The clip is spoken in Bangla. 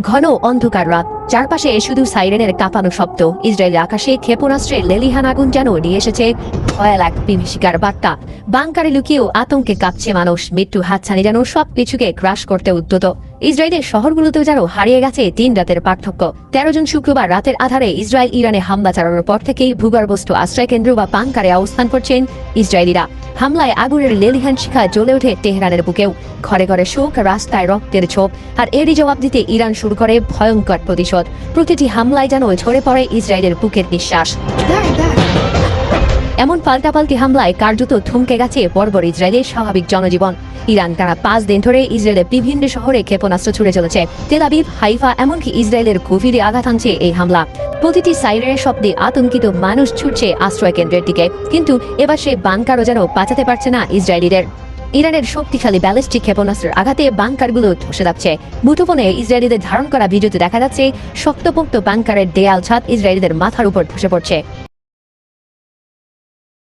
ঘন অন্ধকার রাত, চারপাশে শুধু সাইরেনের কাঁপানো শব্দ। ইসরায়েলের আকাশে ক্ষেপণাস্ত্রের লেলিহান আগুন যেন নিয়ে এসেছে ভয়াল এক বিভীষিকার বার্তা। বাংকারে লুকিয়েও আতঙ্কে কাঁপছে মানুষ, মৃত্যু হাতছানি যেন সবকিছুকে গ্রাস করতে উদ্যত। ইসরায়েলের শহরগুলোতেও যেন হারিয়ে গেছে 3 রাতের পার্থক্য। 13 জুন শুক্রবার রাতের আধারে ইসরায়েল ইরানে হামলা চালানোর পর থেকেই ভূগর্ভস্থ আশ্রয় কেন্দ্র বা বাংকারে অবস্থান করছেন ইসরায়েলিরা। হামলায় আগুনের লেলিহান শিখা জ্বলে ওঠে তেহরানের বুকেও। ঘরে ঘরে শোক, রাস্তায় রক্তের ছোপ। আর এরই জবাব দিতে ইরান শুরু করে ভয়ঙ্কর প্রতিশোধ। প্রতিটি হামলায় যেন ঝরে পড়ে ইসরায়েলের বুকের নিঃশ্বাস। এমন পাল্টাপাল্টি হামলায় কার্যত থমকে গেছে বর্বর ইসরায়েলের স্বাভাবিক জনজীবন। ইরান টানা 5 দিন ধরে ইসরায়েলের বিভিন্ন শহরে ক্ষেপণাস্ত্র ছুড়ে চলেছে। তেল আবিব, হাইফা, এমনকি ইসরায়েলের গভীরে আঘাত আনছে এই হামলা। প্রতিটি সাইরেনের শব্দে আতঙ্কিত মানুষ ছুটছে আশ্রয় কেন্দ্রের দিকে, কিন্তু এবার সে বাংকারও যেন বাঁচাতে পারছে না ইসরায়েলিদের। ইরানের শক্তিশালী ব্যালিস্টিক ক্ষেপণাস্ত্রের আঘাতে বাংকারগুলো ধসে যাচ্ছে। মুঠোফোনে ইসরায়েলিদের ধারণ করা ভিডিওতে দেখা যাচ্ছে শক্তপোক্ত বাংকারের দেয়াল ছাদ ইসরায়েলিদের মাথার উপর ধসে পড়ছে।